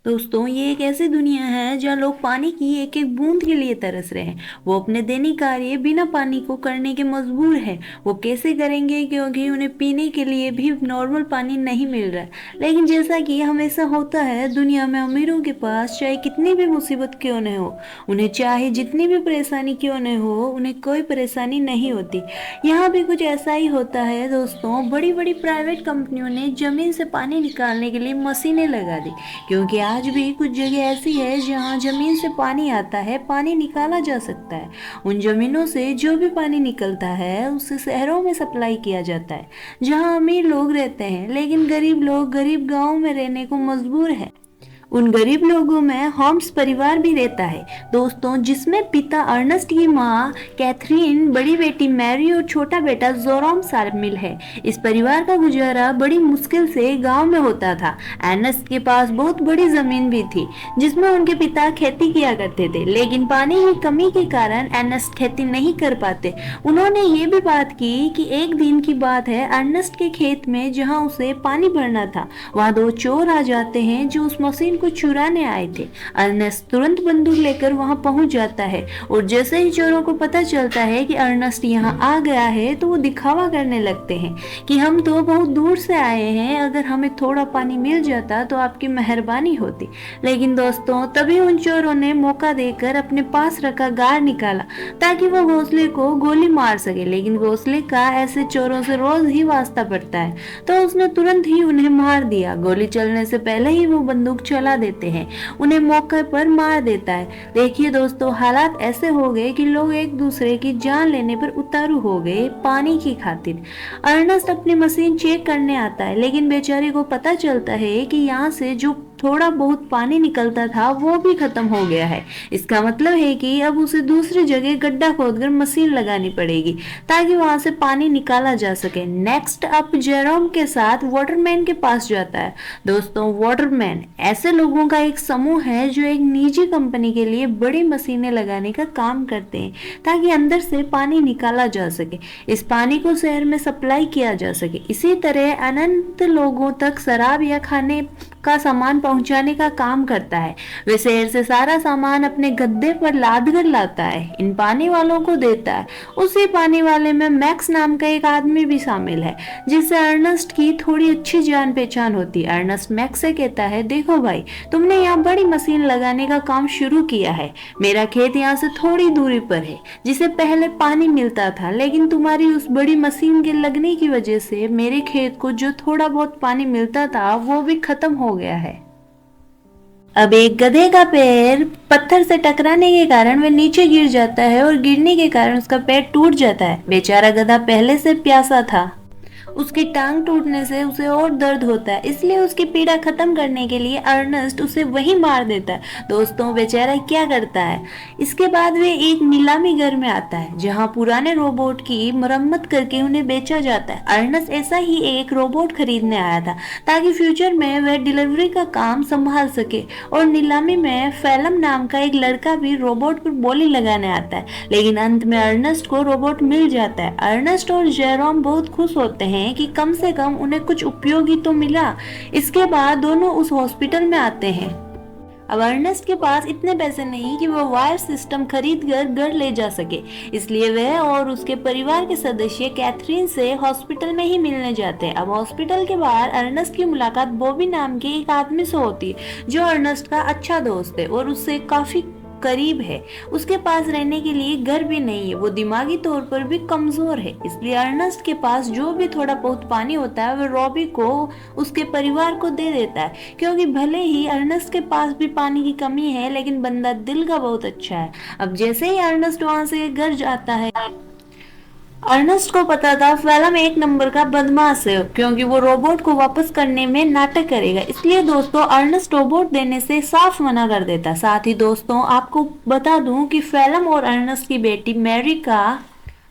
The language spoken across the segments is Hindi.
दोस्तों, ये एक ऐसी दुनिया है जहाँ लोग पानी की एक एक बूंद के लिए तरस रहे हैं। वो अपने दैनिक कार्य बिना पानी को करने के मजबूर हैं। वो कैसे करेंगे, क्योंकि उन्हें पीने के लिए भी नॉर्मल पानी नहीं मिल रहा है। लेकिन जैसा कि हमेशा होता है दुनिया में, अमीरों के पास चाहे कितनी भी मुसीबत क्यों न हो, उन्हें चाहे जितनी भी परेशानी क्यों न हो, उन्हें कोई परेशानी नहीं होती। यहाँ भी कुछ ऐसा ही होता है दोस्तों। बड़ी बड़ी प्राइवेट कंपनियों ने जमीन से पानी निकालने के लिए मशीनें लगा दी, क्योंकि आज भी कुछ जगह ऐसी है जहां जमीन से पानी आता है, पानी निकाला जा सकता है। उन जमीनों से जो भी पानी निकलता है उसे शहरों में सप्लाई किया जाता है, जहां अमीर लोग रहते हैं, लेकिन गरीब लोग गरीब गांव में रहने को मजबूर है। उन गरीब लोगों में होम्स परिवार भी रहता है दोस्तों, जिसमें पिता अर्नस्ट की माँ कैथरीन, बड़ी बेटी मैरी और छोटा बेटा जोरम शामिल है। इस परिवार का गुजारा बड़ी मुश्किल से गांव में होता था। अर्नस्ट के पास बहुत बड़ी जमीन भी थी, जिसमें उनके पिता खेती किया करते थे, लेकिन पानी की कमी के कारण अर्नस्ट खेती नहीं कर पाते। उन्होंने ये भी बात की कि एक दिन की बात है, अर्नस्ट के खेत में जहाँ उसे पानी भरना था, वहाँ दो चोर आ जाते हैं जो उस मशीन को चुराने आए थे। अर्नस्ट तुरंत बंदूक लेकर वहां पहुंच जाता है, और जैसे ही चोरों को पता चलता है कि अर्नस्ट यहां आ गया है, तो वो दिखावा करने लगते हैं कि हम तो बहुत दूर से आए हैं, अगर हमें थोड़ा पानी मिल जाता तो आपकी मेहरबानी होती। लेकिन दोस्तों, तभी उन चोरों ने मौका देकर अपने पास रखा गार निकाला ताकि वो घोंसले को गोली मार सके। लेकिन घोंसले का ऐसे चोरों से रोज ही वास्ता पड़ता है, तो उसने तुरंत ही उन्हें मार दिया। गोली चलने से पहले ही वो बंदूक चला देते हैं, उन्हें मौके पर मार देता है। देखिए दोस्तों, हालात ऐसे हो गए कि लोग एक दूसरे की जान लेने पर उतारू हो गए पानी की खातिर। अर्नस्ट अपनी मशीन चेक करने आता है, लेकिन बेचारे को पता चलता है कि यहाँ से जो थोड़ा बहुत पानी निकलता था वो भी खत्म हो गया है। इसका मतलब है कि अब उसे दूसरी जगह गड्ढा खोदकर मशीन लगानी पड़ेगी ताकि वहां से पानी निकाला जा सके। नेक्स्ट अप जेरोम के साथ वाटरमैन के पास जाता है। दोस्तों, वाटरमैन ऐसे लोगों का एक समूह है जो एक निजी कंपनी के लिए बड़ी मशीनें लगाने का काम करते हैं ताकि अंदर से पानी निकाला जा सके, इस पानी को शहर में सप्लाई किया जा सके। इसी तरह अनंत लोगों तक शराब या खाने का सामान पहुंचाने का काम करता है। वे शहर से सारा सामान अपने गद्दे पर लाद कर लाता है, इन पानी वालों को देता है। उसी पानी वाले में मैक्स नाम का एक आदमी भी शामिल है, जिससे अर्नस्ट की थोड़ी अच्छी जान पहचान होती है। अर्नस्ट मैक्स से कहता है, देखो भाई, तुमने यहाँ बड़ी मशीन लगाने का काम शुरू किया है। मेरा खेत यहाँ से थोड़ी दूरी पर है, जिसे पहले पानी मिलता था, लेकिन तुम्हारी उस बड़ी मशीन के लगने की वजह से मेरे खेत को जो थोड़ा बहुत पानी मिलता था वो भी खत्म हो गया है। अब एक गधे का पैर पत्थर से टकराने के कारण वह नीचे गिर जाता है, और गिरने के कारण उसका पैर टूट जाता है। बेचारा गधा पहले से प्यासा था, उसकी टांग टूटने से उसे और दर्द होता है, इसलिए उसकी पीड़ा खत्म करने के लिए अर्नस्ट उसे वही मार देता है। दोस्तों, बेचारा क्या करता है, इसके बाद वे एक नीलामी घर में आता है जहां पुराने रोबोट की मरम्मत करके उन्हें बेचा जाता है। अर्नस्ट ऐसा ही एक रोबोट खरीदने आया था ताकि फ्यूचर में वह डिलीवरी का काम संभाल सके, और नीलामी में फैलम नाम का एक लड़का भी रोबोट पर बोली लगाने आता है। लेकिन अंत में अर्नस्ट को रोबोट मिल जाता है। अर्नस्ट और जेरोम बहुत खुश होते हैं कि कम से कम उन्हें कुछ उपयोगी तो मिला। इसके बाद दोनों उस हॉस्पिटल में आते हैं। अब अर्नस्ट के पास इतने पैसे नहीं कि वह वायर सिस्टम खरीद कर घर ले जा सके, इसलिए वह और उसके परिवार के सदस्य कैथरीन से हॉस्पिटल में ही मिलने जाते हैं। अब हॉस्पिटल के बाहर अर्नस्ट की मुलाकात बॉबी नाम के एक आदमी से होती है, जो अर्नस्ट का अच्छा दोस्त है और उससे काफी करीब है। उसके पास रहने के लिए घर भी नहीं है, वो दिमागी तौर पर भी कमजोर है, इसलिए अर्नस्ट के पास जो भी थोड़ा बहुत पानी होता है वह रॉबी को, उसके परिवार को दे देता है, क्योंकि भले ही अर्नस्ट के पास भी पानी की कमी है, लेकिन बंदा दिल का बहुत अच्छा है। अब जैसे ही अर्नस्ट वहां से घर जाता है, अर्नस्ट को पता था फैलम एक नंबर का बदमाश है, क्योंकि वो रोबोट को वापस करने में नाटक करेगा। इसलिए दोस्तों, अर्नस्ट रोबोट देने से साफ मना कर देता। साथ ही दोस्तों, आपको बता दूं कि फैलम और अर्नस्ट की बेटी मैरी का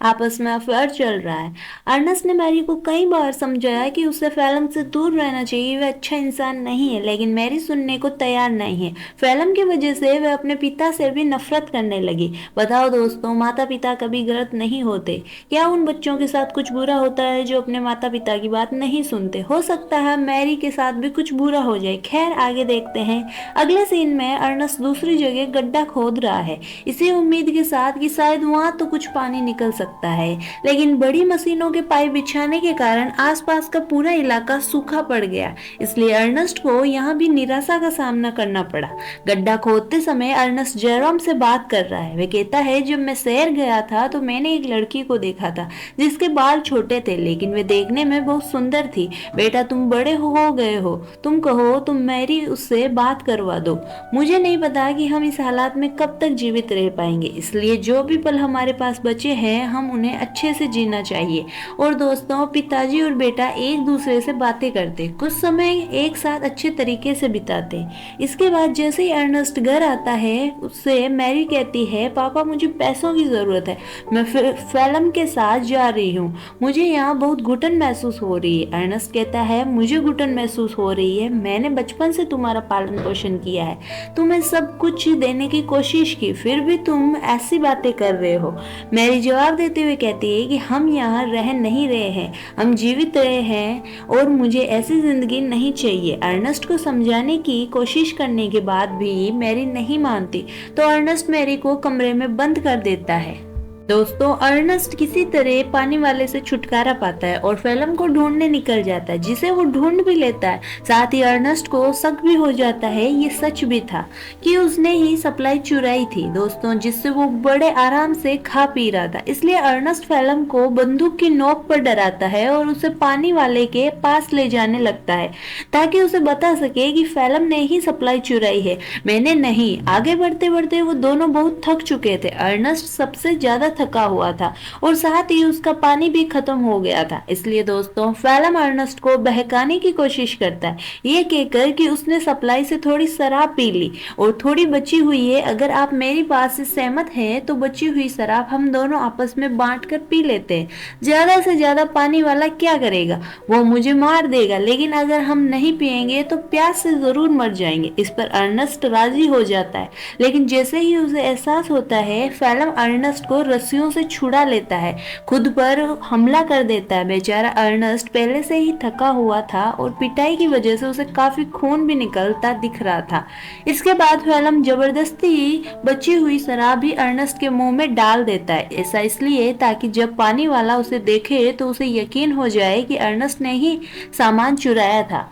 आपस में अफेयर चल रहा है। अर्नस्ट ने मैरी को कई बार समझाया कि उसे फैलम से दूर रहना चाहिए, वह अच्छा इंसान नहीं है, लेकिन मैरी सुनने को तैयार नहीं है। फैलम की वजह से वह अपने पिता से भी नफरत करने लगी। बताओ दोस्तों, माता पिता कभी गलत नहीं होते। क्या उन बच्चों के साथ कुछ बुरा होता है जो अपने माता पिता की बात नहीं सुनते? हो सकता है मैरी के साथ भी कुछ बुरा हो जाए। खैर, आगे देखते हैं। अगले सीन में अर्नस्ट दूसरी जगह गड्ढा खोद रहा है, इसी उम्मीद के साथ कि शायद वहां तो कुछ पानी निकल सकता है। लेकिन बड़ी मशीनों के पाइप बिछाने के कारण आसपास का पूरा इलाका सूखा पड़ गया, इसलिए अर्नस्ट को यहाँ भी निराशा का सामना करना पड़ा। गड्ढा खोदते समय अर्नस्ट जेरोम से बात कर रहा है। वह कहता है, जब मैं शहर गया था तो मैंने एक लड़की को देखा था जिसके बाल छोटे थे, लेकिन वे देखने में बहुत सुंदर थी। बेटा, तुम बड़े हो गए हो, तुम कहो तुम मेरी उससे बात करवा दो। मुझे नहीं पता कि हम इस हालात में कब तक जीवित रह पाएंगे, इसलिए जो भी पल हमारे पास बचे हैं हम उन्हें अच्छे से जीना चाहिए। और दोस्तों, पिताजी और बेटा एक दूसरे से बातें करते, कुछ समय एक साथ अच्छे तरीके से बिताते। इसके बाद जैसे ही अर्नस्ट घर आता है, उससे मैरी कहती है, पापा मुझे पैसों की जरूरत है, मैं फैलम के साथ जा रही हूँ, मुझे यहाँ बहुत घुटन महसूस हो रही है। अर्नस्ट कहता है, मुझे घुटन महसूस हो रही है, मैंने बचपन से तुम्हारा पालन पोषण किया है, तुम्हें सब कुछ देने की कोशिश की, फिर भी तुम ऐसी बातें कर रहे हो। मैरी जवाब देते हुए कहती है कि हम यहाँ रह नहीं रहे हैं, हम जीवित रहे हैं और मुझे ऐसी जिंदगी नहीं चाहिए। अर्नस्ट को समझाने की कोशिश करने के बाद भी मैरी नहीं मानती, तो अर्नस्ट मैरी को कमरे में बंद कर देता है। दोस्तों, अर्नस्ट किसी तरह पानी वाले से छुटकारा पाता है और फैलम को ढूंढने निकल जाता है, जिसे वो ढूंढ भी लेता है। साथ ही अर्नस्ट को शक भी हो जाता है, ये सच भी था कि उसने ही सप्लाई चुराई थी दोस्तों, जिससे वो बड़े आराम से खा पी रहा था। इसलिए अर्नस्ट फैलम को बंदूक की नोक पर डराता है और उसे पानी वाले के पास ले जाने लगता है, ताकि उसे बता सके कि फैलम ने ही सप्लाई चुराई है, मैंने नहीं। आगे बढ़ते बढ़ते वो दोनों बहुत थक चुके थे। अर्नस्ट सबसे ज्यादा थका हुआ था और साथ ही उसका पानी भी खत्म हो गया था। इसलिए दोस्तों, फैलम अर्नस्ट को बहकाने की कोशिश करता है, ये कहकर कि उसने सप्लाई से थोड़ी शराब पी ली और थोड़ी बची हुई है, अगर आप मेरी बात से सहमत हैं तो बची हुई शराब हम दोनों आपस में बांट कर पी लेते हैं। ज्यादा से ज्यादा पानी वाला क्या करेगा, वो मुझे मार देगा, लेकिन अगर हम नहीं पिएंगे तो प्यास से जरूर मर जाएंगे। इस पर अर्नस्ट राजी हो जाता है, लेकिन जैसे ही उसे एहसास होता है, फैलम अर्नस्ट को रस्सियों से छुड़ा लेता है, खुद पर हमला कर देता है। बेचारा अर्नस्ट पहले से ही थका हुआ था और पिटाई की वजह से उसे काफी खून भी निकलता दिख रहा था। इसके बाद फैलम जबरदस्ती बची हुई शराब भी अर्नस्ट के मुंह में डाल देता है। ऐसा इसलिए ताकि जब पानी वाला उसे देखे तो उसे यकीन हो जाए कि अर्नस्ट ने ही सामान चुराया था,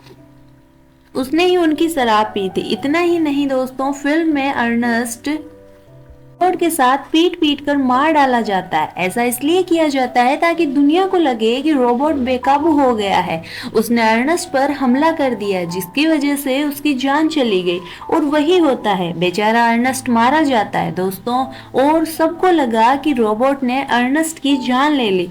उसने ही उनकी शराब पी थी। इतना ही नहीं दोस्तों, फिल्म में अर्नस्ट रोबोट के साथ पीट पीट कर मार डाला जाता है। ऐसा इसलिए किया जाता है ताकि दुनिया को लगे कि रोबोट बेकाबू हो गया है, उसने अर्नस्ट पर हमला कर दिया, जिसकी वजह से उसकी जान चली गई। और वही होता है, बेचारा अर्नस्ट मारा जाता है दोस्तों, और सबको लगा कि रोबोट ने अर्नस्ट की जान ले ली।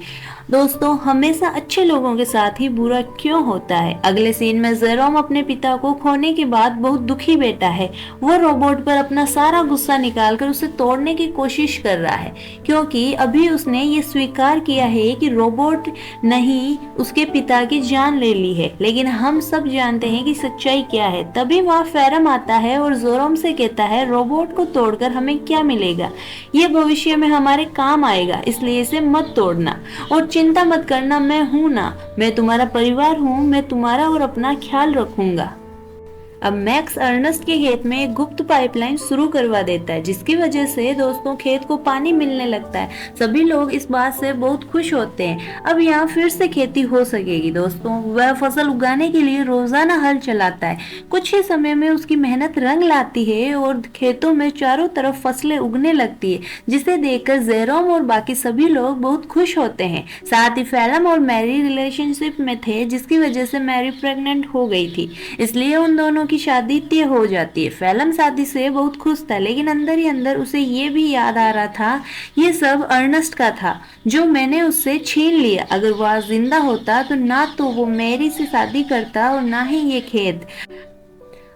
दोस्तों, हमेशा अच्छे लोगों के साथ ही बुरा क्यों होता है? अगले सीन में जेरोम अपने पिता को खोने के बाद बहुत दुखी बैठा है। वह रोबोट पर अपना सारा गुस्सा निकालकर उसे तोड़ने की कोशिश कर रहा है, क्योंकि अभी उसने ये स्वीकार किया है कि रोबोट नहीं उसके पिता की जान ले ली है। लेकिन हम सब जानते हैं कि सच्चाई क्या है। तभी वहाँ फेरम आता है और जेरोम से कहता है, रोबोट को तोड़कर हमें क्या मिलेगा? ये भविष्य में हमारे काम आएगा, इसलिए इसे मत तोड़ना और चिंता मत करना, मैं हूं ना, मैं तुम्हारा परिवार हूं, मैं तुम्हारा और अपना ख्याल रखूंगा। अब मैक्स अर्नस्ट के खेत में एक गुप्त पाइपलाइन शुरू करवा देता है, जिसकी वजह से दोस्तों खेत को पानी मिलने लगता है। सभी लोग इस बात से बहुत खुश होते हैं। अब यहाँ फिर से खेती हो सकेगी दोस्तों। वह फसल उगाने के लिए रोजाना हल चलाता है। कुछ ही समय में उसकी मेहनत रंग लाती है और खेतों में चारों तरफ फसलें उगने लगती है, जिसे देखकर जेरोम और बाकी सभी लोग बहुत खुश होते हैं। साथ ही फैलम और मैरी रिलेशनशिप में थे, जिसकी वजह से मैरी प्रेग्नेंट हो गई थी, इसलिए उन दोनों की शादी तय हो जाती है। फैलम शादी से बहुत खुश था, लेकिन अंदर ही अंदर उसे ये भी याद आ रहा था, ये सब अर्नस्ट का था जो मैंने उससे छीन लिया। अगर वह जिंदा होता तो ना तो वो मैरी से शादी करता और ना ही ये खेत।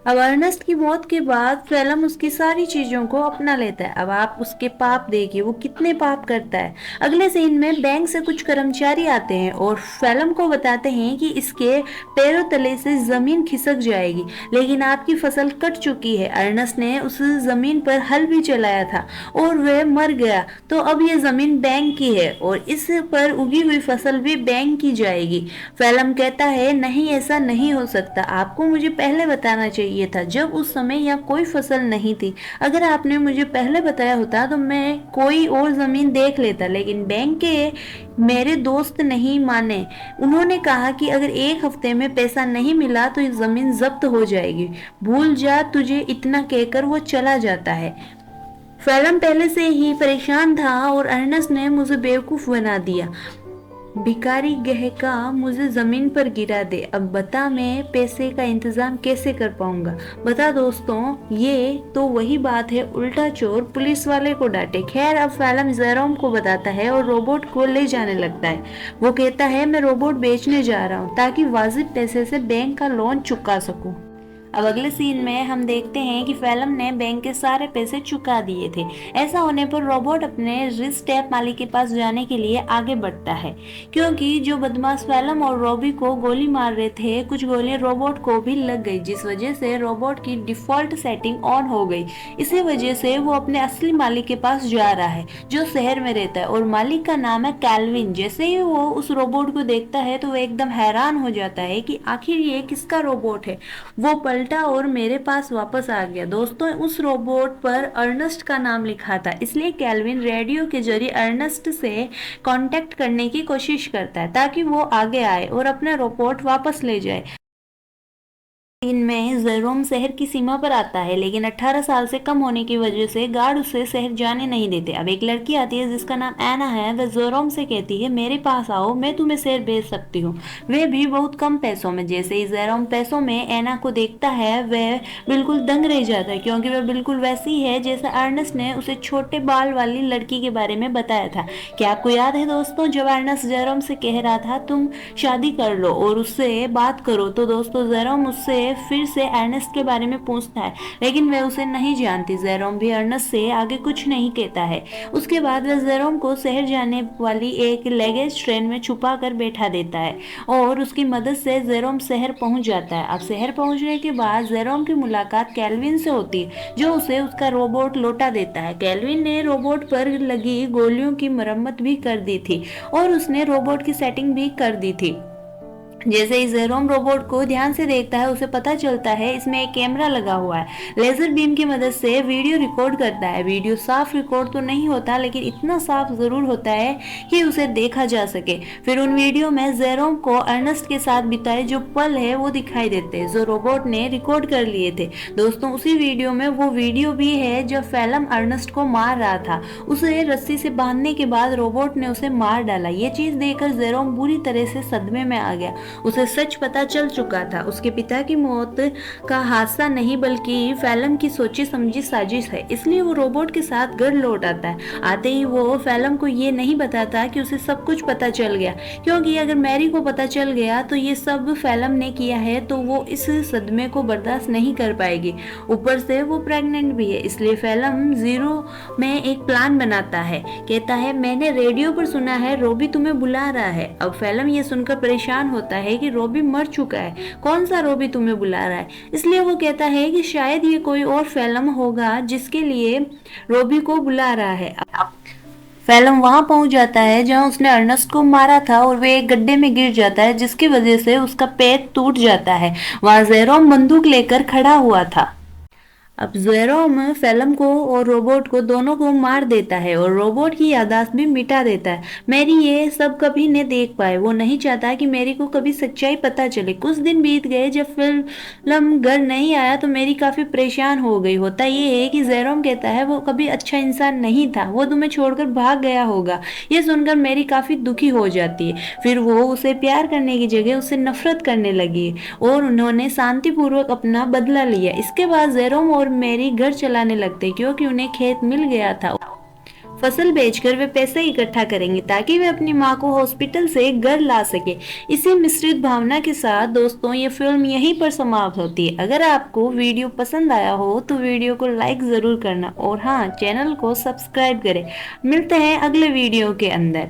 अब अर्नेस्ट की मौत के बाद फेलम उसकी सारी चीजों को अपना लेता है। अब आप उसके पाप देखिए, वो कितने पाप करता है। अगले सीन में बैंक से कुछ कर्मचारी आते हैं और फेलम को बताते हैं कि इसके पैरों तले से जमीन खिसक जाएगी, लेकिन आपकी फसल कट चुकी है। अर्नेस्ट ने उस जमीन पर हल भी चलाया था और वह मर गया, तो अब यह जमीन बैंक की है और इस पर उगी हुई फसल भी बैंक की जाएगी। फेलम कहता है नहीं, ऐसा नहीं हो सकता, आपको मुझे पहले बताना चाहिए था, जब उस समय यहाँ कोई फसल नहीं थी। अगर आपने मुझे पहले बताया होता तो मैं कोई और जमीन देख लेता, लेकिन बैंक के मेरे दोस्त नहीं माने। उन्होंने कहा कि अगर एक हफ्ते में पैसा नहीं मिला तो जमीन जब्त हो जाएगी। भूल जा तुझे, इतना कहकर वो चला जाता है। फेलम पहले से ही परेशान था और अर्नेस्ट ने मुझे बेवकूफ बना दिया। भिखारी गहका मुझे जमीन पर गिरा दे, अब बता मैं पैसे का इंतजाम कैसे कर पाऊंगा। बता दोस्तों, ये तो वही बात है, उल्टा चोर पुलिस वाले को डांटे। खैर, अब फेलम जेरोम को बताता है और रोबोट को ले जाने लगता है। वो कहता है मैं रोबोट बेचने जा रहा हूँ ताकि वाजिब पैसे से बैंक का लोन चुका सकूं। अब अगले सीन में हम देखते हैं कि फेलम ने बैंक के सारे पैसे चुका दिए थे। ऐसा होने पर रोबोट अपने रिच टैप मालिक के पास जाने के लिए आगे बढ़ता है, क्योंकि जो बदमाश फेलम और रॉबी को गोली मार रहे थे, कुछ गोलियां रोबोट को भी लग गई, जिस वजह से रोबोट की डिफॉल्ट सेटिंग ऑन हो गई। इसी वजह से वो अपने असली मालिक के पास जा रहा है जो शहर में रहता है और मालिक का नाम है कैल्विन। जैसे ही वो उस रोबोट को देखता है तो वो एकदम हैरान हो जाता है कि आखिर ये किसका रोबोट है। वो पलटा और मेरे पास वापस आ गया। दोस्तों, उस रोबोट पर अर्नेस्ट का नाम लिखा था, इसलिए कैल्विन रेडियो के जरिए अर्नेस्ट से कांटेक्ट करने की कोशिश करता है ताकि वो आगे आए और अपना रोबोट वापस ले जाए। इनमें जेरोम शहर की सीमा पर आता है, लेकिन 18 साल से कम होने की वजह से गार्ड उसे शहर जाने नहीं देते। अब एक लड़की आती है जिसका नाम एना है। वह जेरोम से कहती है मेरे पास आओ, मैं तुम्हें शहर भेज सकती हूँ, वे भी बहुत कम पैसों में। जैसे ही जेरोम पैसों में एना को देखता है वह बिल्कुल दंग रह जाता है, क्योंकि वह बिल्कुल वैसी है जैसा अर्नेस्ट ने उसे छोटे बाल वाली लड़की के बारे में बताया था। क्या आपको याद है दोस्तों, जब अर्नेस्ट जेरोम से कह रहा था तुम शादी कर लो और उससे बात करो, तो दोस्तों जेरोम उससे फिर से अर्नेस्ट के बारे में पूछता है, लेकिन वह उसे नहीं जानती। जेरोम भी अर्नेस्ट से आगे कुछ नहीं कहता है। उसके बाद वह जेरोम को शहर जाने वाली एक लगेज ट्रेन में छुपा कर बैठा देता है और उसकी मदद से जेरोम शहर पहुंच जाता है। अब शहर पहुंचने के बाद जेरोम की मुलाकात कैल्विन से होती है, जो उसे उसका रोबोट लौटा देता है। कैल्विन ने रोबोट पर लगी गोलियों की मरम्मत भी कर दी थी और उसने रोबोट की सेटिंग भी कर दी थी। जैसे ही जेरोम रोबोट को ध्यान से देखता है, उसे पता चलता है इसमें एक कैमरा लगा हुआ है। लेजर बीम की मदद से वीडियो रिकॉर्ड करता है। वीडियो साफ रिकॉर्ड तो नहीं होता, लेकिन इतना साफ जरूर होता है कि उसे देखा जा सके। फिर उन वीडियो में जेरोम को अर्नेस्ट के साथ बिताए जो पल है वो दिखाई देते हैं, जो रोबोट ने रिकॉर्ड कर लिए थे। दोस्तों, उसी वीडियो में वो वीडियो भी है जब फेलम अर्नेस्ट को मार रहा था। उसे रस्सी से बांधने के बाद रोबोट ने उसे मार डाला। ये चीज देखकर जेरोम बुरी तरह से सदमे में आ गया। उसे सच पता चल चुका था, उसके पिता की मौत का हादसा नहीं बल्कि फेलम की सोची समझी साजिश है। इसलिए वो रोबोट के साथ घर लौट आता है। आते ही वो फेलम को ये नहीं बताता कि उसे सब कुछ पता चल गया, क्योंकि अगर मैरी को पता चल गया तो ये सब फेलम ने किया है तो वो इस सदमे को बर्दाश्त नहीं कर पाएगी। ऊपर से वो प्रेग्नेंट भी है। इसलिए फेलम जीरो में एक प्लान बनाता है। कहता है मैंने रेडियो पर सुना है रॉबी तुम्हें बुला रहा है। अब फेलम ये सुनकर परेशान होता है कि रॉबी मर चुका है, कौन सा रॉबी तुम्हें बुला रहा है। इसलिए वो कहता है कि शायद ये कोई और फेलम होगा जिसके लिए रॉबी को बुला रहा है। फेलम वहां पहुंच जाता है जहां उसने अर्नेस्ट को मारा था और वे एक गड्ढे में गिर जाता है, जिसकी वजह से उसका पैर टूट जाता है। वहां जेरोम बंदूक लेकर खड़ा हुआ था। अब जेरोम फेलम को और रोबोट को दोनों को मार देता है और रोबोट की याददाश्त भी मिटा देता है। मैरी ये सब कभी न देख पाए। वो नहीं चाहता कि मैरी को कभी सच्चाई पता चले। कुछ दिन बीत गए। जब फेलम घर नहीं आया तो मैरी काफी परेशान हो गई। होता ये है कि जेरोम कहता है वो कभी अच्छा इंसान नहीं था, वो तुम्हें छोड़कर भाग गया होगा। ये सुनकर मैरी काफी दुखी हो जाती है। फिर वो उसे प्यार करने की जगह उससे नफरत करने लगी और उन्होंने शांतिपूर्वक अपना बदला लिया। इसके बाद जेरोम और मैरी घर चलाने लगते क्योंकि उन्हें खेत मिल गया था। फसल बेचकर वे पैसा इकट्ठा करेंगे ताकि वे अपनी माँ को हॉस्पिटल से घर ला सके। इसी मिश्रित भावना के साथ दोस्तों ये फिल्म यहीं पर समाप्त होती है। अगर आपको वीडियो पसंद आया हो तो वीडियो को लाइक जरूर करना और हाँ, चैनल को सब्सक्राइब करें। मिलते हैं अगले वीडियो के अंदर।